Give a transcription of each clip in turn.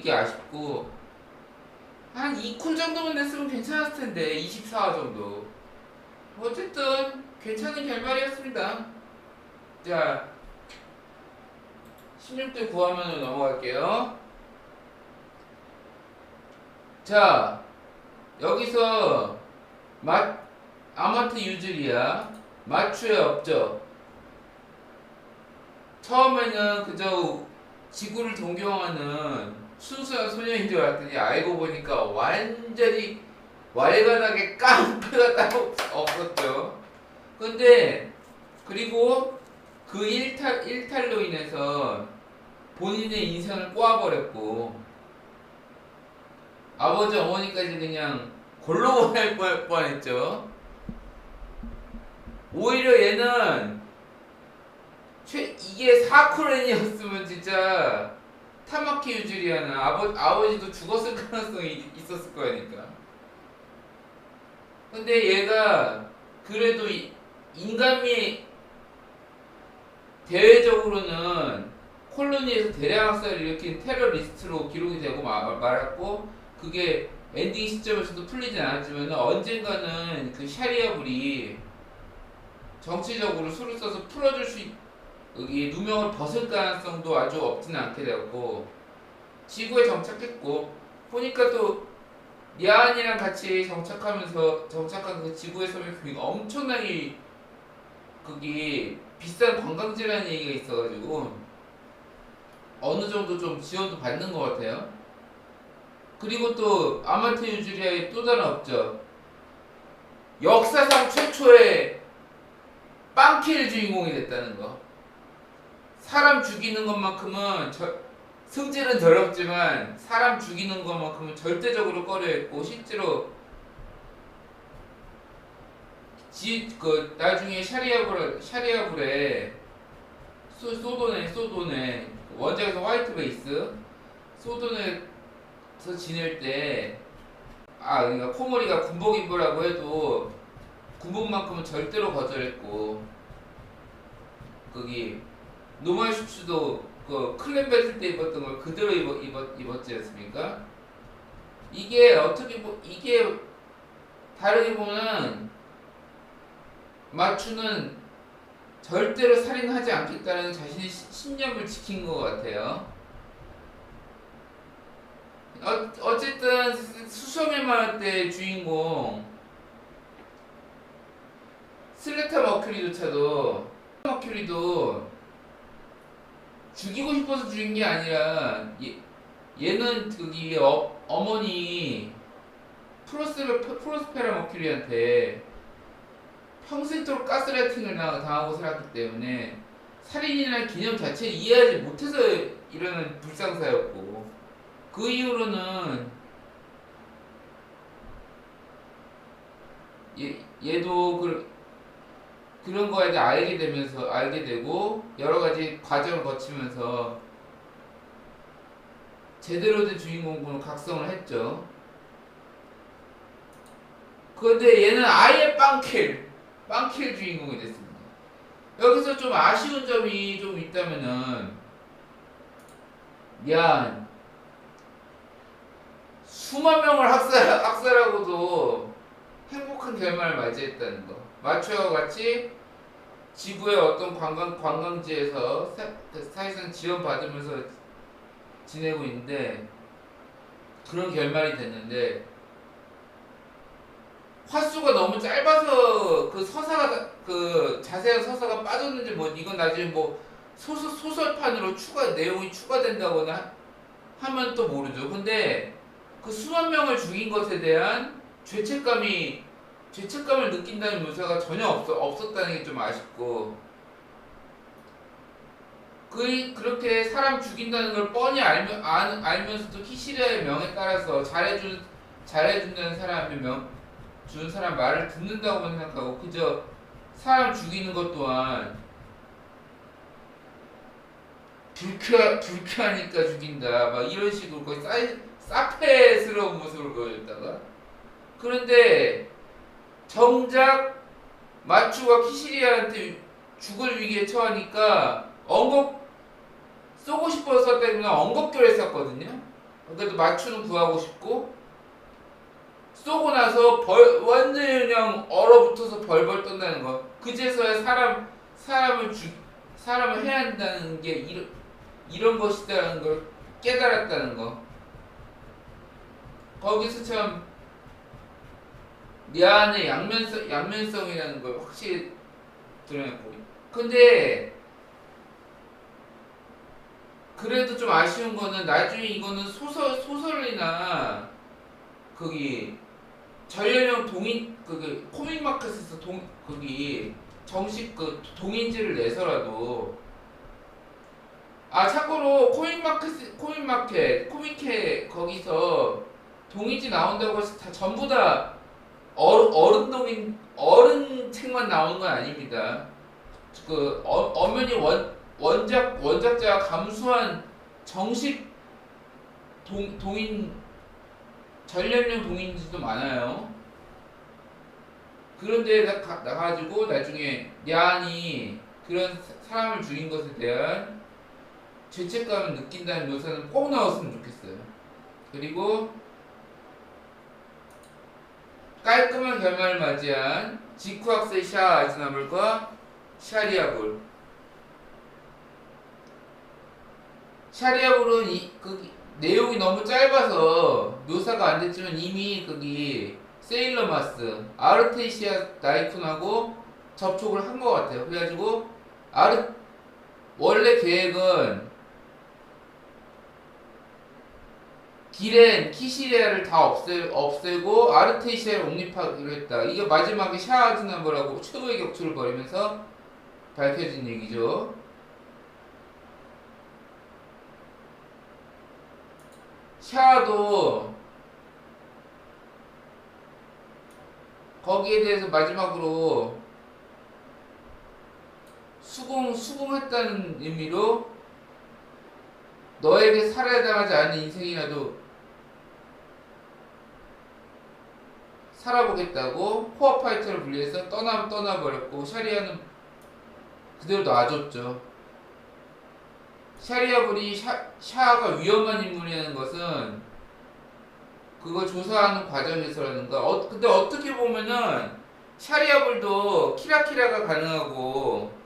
그게 아쉽고 한 2쿨 정도만 냈으면 괜찮았을 텐데 24화 정도. 어쨌든 괜찮은 결말이었습니다. 자, 16대 9화면으로 넘어갈게요. 자, 여기서 아마트 유즈리아 마추의 업적. 처음에는 그저 지구를 동경하는 순수한 소녀인 줄 알았더니 알고 보니까 완전히 왈가닥에 깡패가 따로 없었죠. 근데 그리고 그 일탈로 인해서 본인의 인생을 꼬아버렸고 아버지 어머니까지 그냥 골로 보낼 뻔했죠. 오히려 얘는 이게 사쿠렌이었으면 진짜 타마키 유즈리아는 아버지도 죽었을 가능성이 있었을 거니까. 근데 얘가 그래도 인간미 대외적으로는 콜로니에서 대량 학살을 일으킨 테러리스트로 기록이 되고 말았고, 그게 엔딩 시점에서도 풀리진 않았지만 언젠가는 그 샤리아불이 정치적으로 수를 써서 풀어줄 여기 누명을 벗을 가능성도 아주 없지는 않게 되었고, 지구에 정착했고, 보니까 또 야한이랑 같이 정착한 그 지구에서의 그게 엄청나게 거기 비싼 관광지라는 얘기가 있어가지고 어느 정도 좀 지원도 받는 것 같아요. 그리고 또 아마트 유즈리아의 또 다른 업적, 역사상 최초의 빵킬 주인공이 됐다는 거. 사람 죽이는 것만큼은 성질은 더럽지만 사람 죽이는 것만큼은 절대적으로 꺼려했고, 실제로 나중에 샤리아불에 소돈에 원작에서 화이트 베이스 소돈에서 지낼 때 그러니까 코모리가 군복 입으라고 해도 군복만큼은 절대로 거절했고, 거기 노말 슈츠도 그 클랜 배틀 때 입었던 걸 그대로 입었지 않습니까? 이게 이게 다르게 보면 마추는 절대로 살인하지 않겠다는 자신의 신념을 지킨 것 같아요. 어쨌든 수소멸 만화 때 주인공 슬레타 머큐리도 죽이고 싶어서 죽인 게 아니라 얘는 거기 어머니 프로스페라 머큐리한테 평생토록 가스라이팅을 당하고 살았기 때문에 살인이라는 개념 자체를 이해하지 못해서 일어난 불상사였고, 그 이후로는 얘도 그런 거에 대해 알게 되고 여러 가지 과정을 거치면서 제대로 된 주인공으로 각성을 했죠. 그런데 얘는 아예 빵킬 주인공이 됐습니다. 여기서 좀 아쉬운 점이 좀 있다면은, 수만 명을 학살하고도 행복한 결말을 맞이했다는 거. 마초와 같이 지구의 어떤 관광지에서 사실상 지원받으면서 지내고 있는데 그런 결말이 됐는데, 화수가 너무 짧아서 그 자세한 서사가 빠졌는지 이건 나중에 소설판으로 내용이 추가된다거나 하면 또 모르죠. 근데 그 수만 명을 죽인 것에 대한 죄책감을 느낀다는 묘사가 전혀 없었다는 게 좀 아쉽고, 그렇게 사람 죽인다는 걸 뻔히 알면서도 키시리아의 명에 따라서 잘해준다는 주는 사람 말을 듣는다고만 생각하고 그저 사람 죽이는 것 또한 불쾌하니까 죽인다 이런 식으로 거의 사페스러운 모습을 보여줬다가, 그런데 정작 마추가 키시리아한테 죽을 위기에 처하니까 쏘고 싶어서 때문에 엉겁결 했었거든요. 그래도 맞추는 구하고 싶고, 쏘고 나서 완전히 그냥 얼어붙어서 벌벌 떤다는 거. 그제서야 사람을 해야 한다는 게 이런 것이다라는 걸 깨달았다는 거. 거기서 참 내 안의 양면성이라는 걸 확실히 드러냈고. 근데 그래도 좀 아쉬운 거는 나중에 이거는 소설이나 거기 전련형 동인 코믹 마켓에서 거기 정식 그 동인지를 내서라도, 참고로 코믹캐 거기서 동인지 나온다고 해서 다 전부 다 어른 책만 나오는 건 아닙니다. 엄연히 원작자가 감수한 정식 동인 전련용 동인지도 많아요. 그런데 나가지고 나중에 야한이 그런 사람을 죽인 것에 대한 죄책감을 느낀다는 묘사는 꼭 나왔으면 좋겠어요. 그리고 깔끔한 결말을 맞이한 지쿠학생 샤 아즈나불과 샤리아불. 샤리아불은 내용이 너무 짧아서 묘사가 안 됐지만 이미 거기 세일러마스 아르테시아 나이쿤하고 접촉을 한 것 같아요. 그래가지고 원래 계획은 기렌, 키시리아를 다 없애고 아르테시아를 옹립하기로 했다. 이게 마지막에 샤아즈나버라고 최고의 격투를 벌이면서 밝혀진 얘기죠. 샤아도 거기에 대해서 마지막으로 수긍했다는 의미로 너에게 살아야 당하지 않은 인생이라도 살아보겠다고 코어 파이터를 분리해서 떠나버렸고, 샤리아는 그대로 놔줬죠. 샤리아불이 샤아가 위험한 인물이라는 것은 그걸 조사하는 과정에서라는 거. 근데 어떻게 보면은 샤리아불도 키라키라가 가능하고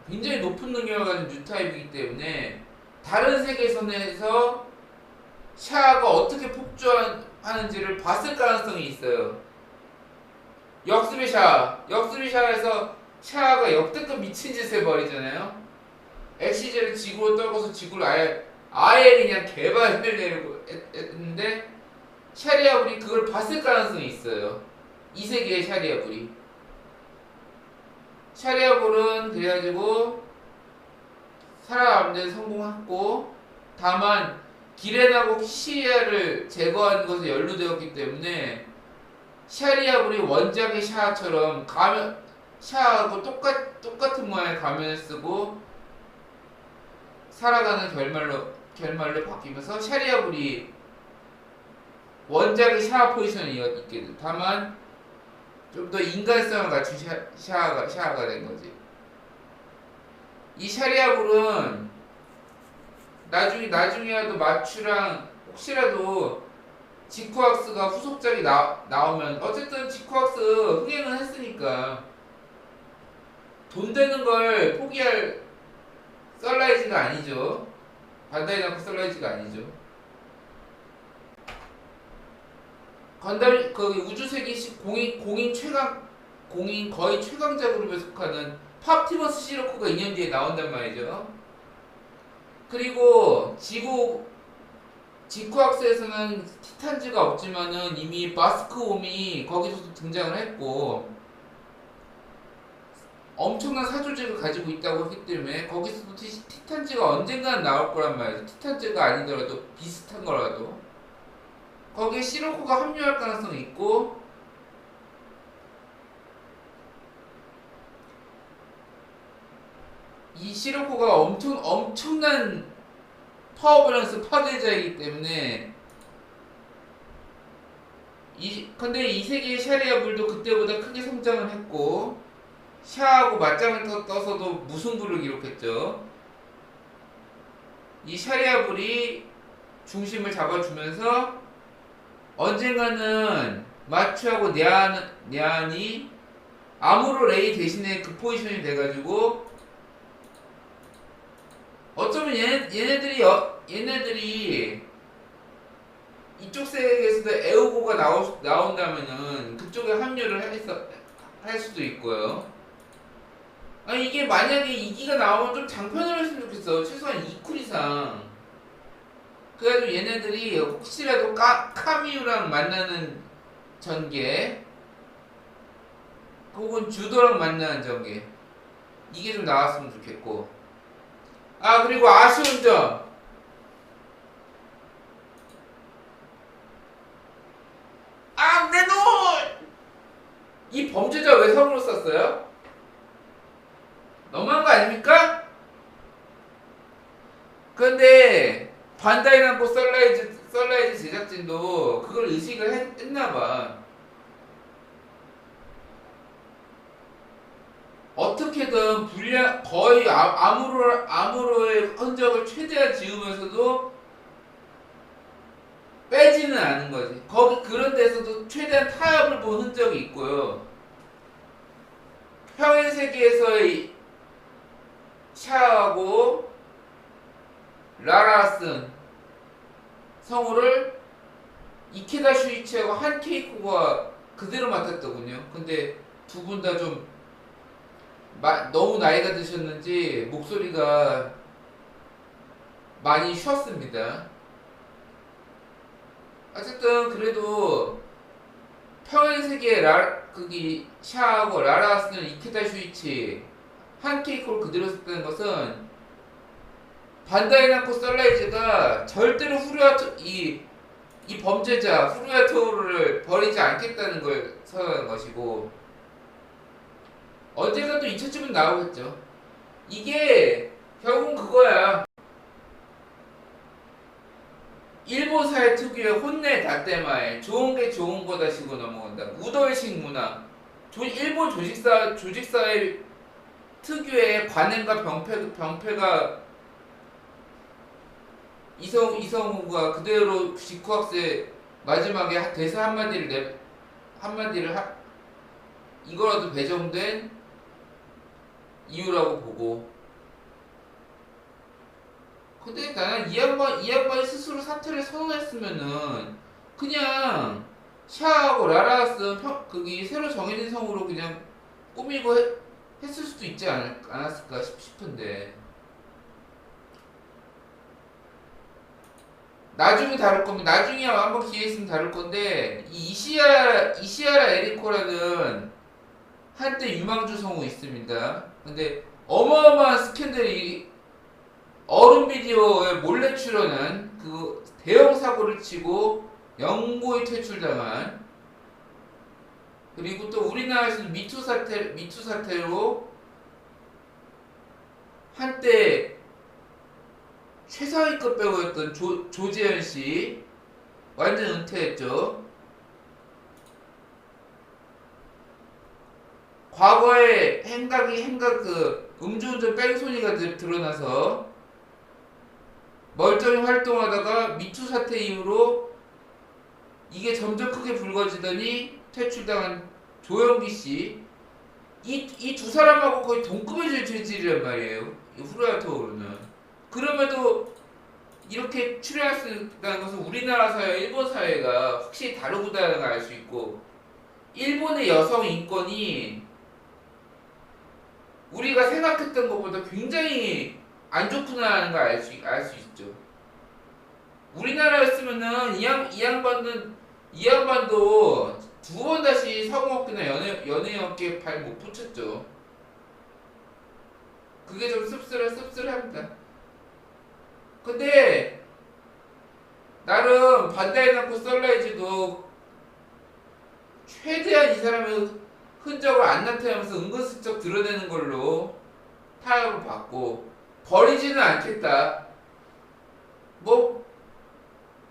굉장히 높은 능력을 가진 뉴타입이기 때문에 다른 세계선에서 샤아가 어떻게 폭주하는지를 봤을 가능성이 있어요. 역습의 샤아에서 샤아가 역대급 미친 짓을 벌이잖아요. 엑시즈를 지구로 떨궈서 지구를 아예 그냥 개발해내려고 했는데 샤리아불이 그걸 봤을 가능성이 있어요. 이 세계의 샤리아불은 그래가지고 살아남는 데 성공했고, 다만 기렌하고 키시리아를 제거하는 것에 연루되었기 때문에 샤리아불이 원작의 샤아처럼 샤아하고 똑같은 모양의 가면을 쓰고 살아가는 결말로 바뀌면서 샤리아불이 원작의 샤아 포지션이 있게 돼. 다만 좀 더 인간성을 갖춘 샤아가 된 거지. 이 샤리아불은 나중에라도 마추랑 혹시라도 지쿠악스가 후속작이 나오면, 어쨌든 지쿠악스 흥행은 했으니까 돈 되는 걸 포기할 썰라이즈가 아니죠. 반다이 남코 썰라이즈가 아니죠. 건담 우주세계식 공인 거의 최강자 그룹에 속하는 팝티머스 시로코가 2년 뒤에 나온단 말이죠. 그리고 지쿠악스에서는 티탄즈가 없지만은 이미 마스크홈이 거기서도 등장을 했고 엄청난 사조직을 가지고 있다고 했기 때문에 거기서도 티탄즈가 언젠가는 나올 거란 말이죠. 티탄즈가 아니더라도 비슷한 거라도 거기에 시로코가 합류할 가능성이 있고, 이 시로코가 엄청난 파워밸런스 파괴자이기 때문에 근데 이 세계의 샤리아불도 그때보다 크게 성장을 했고 샤하고 맞짱을 떠서도 무승부를 기록했죠. 이 샤리아불이 중심을 잡아주면서 언젠가는 마추하고 냐안이 아무로 레이 대신에 그 포지션이 돼가지고 어쩌면 얘네들이 이쪽 세계에서도 에우고가 나온다면은 그쪽에 합류를 할 수도 있고요. 아니 이게 만약에 2기가 나오면 좀 장편으로 했으면 좋겠어. 최소한 2쿨 이상. 그래가지고 얘네들이 혹시라도 카미우랑 만나는 전개 혹은 주도랑 만나는 전개 이게 좀 나왔으면 좋겠고. 아 그리고 아쉬운 점 아, 내 눈! 이 범죄자 왜 성으로 썼어요? 너무한 거 아닙니까? 근데 반다이 남코 썰라이즈 제작진도 그걸 의식을 했나봐. 어떻게든 거의 아무로의 흔적을 최대한 지우면서도 빼지는 않은 거지. 그런 데서도 최대한 타협을 본 흔적이 있고요. 평행 세계에서의 샤하고 라라슨 성우를 이케다 슈이치하고 한 케이코가 그대로 맡았더군요. 근데 두 분 다 좀 너무 나이가 드셨는지 목소리가 많이 쉬었습니다. 어쨌든 그래도 평행세계 그기 샤하고 라라스는 이케다 슈이치 한 케이코를 그대로 썼다는 것은 반다이 남코 썰라이즈가 절대로 이 범죄자 후루야토를 버리지 않겠다는 걸 선언한 것이고 언젠가 또 2차쯤은 나오겠죠. 이게 결국은 그거야. 일본 사회 특유의 혼내 다떼마에 좋은 게 좋은 거다 시고 넘어간다. 우덜식 문화. 일본 조직사회 특유의 관행과 병폐가 이성우가 그대로 직후학세 마지막에 대사 한마디를 이거라도 배정된 이유라고 보고. 근데 나는 이 양반이 스스로 사퇴를 선언했으면은 그냥 샤하고 라라스 그게 새로 정해진 성으로 그냥 꾸미고 했을 수도 있지 않았을까 싶은데. 나중에 다룰 겁니다. 나중에 한번 기회 있으면 다룰 건데 이시아라 에리코라는 한때 유망주 성우 있습니다. 근데 어마어마한 스캔들이 어른 비디오에 몰래 출연한 그 대형 사고를 치고 영구히 퇴출당한, 그리고 또 우리나라에서는 미투 사태로 한때 최상위급 배우였던 조재현 씨 완전 은퇴했죠. 과거에 음주운전 뺑소니가 드러나서 멀쩡히 활동하다가 미투 사태 이후로 이게 점점 크게 불거지더니 퇴출당한 조영기 씨, 이 두 사람하고 거의 동급의 죄질이란 말이에요. 이 후라야토로는. 그럼에도 이렇게 출연할 수 있다는 것은 우리나라 사회, 일본 사회가 확실히 다르구나라는 걸 알 수 있고, 일본의 여성 인권이 우리가 생각했던 것보다 굉장히 안 좋구나라는 걸 알 수 있죠. 우리나라였으면은 이 양반도 두 번 다시 성우업계나 연예업계에 발 못 붙였죠. 그게 좀 씁쓸합니다. 근데 나름 반다이 남코 썰라이즈도 최대한 이 사람의 흔적을 안 나타내면서 은근슬쩍 드러내는 걸로 타협을 받고, 버리지는 않겠다. 뭐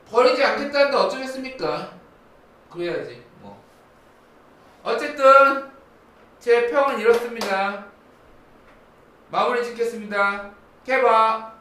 버리지 않겠다는데 어쩌겠습니까? 그래야지 뭐. 어쨌든 제 평은 이렇습니다. 마무리 짓겠습니다. 개바.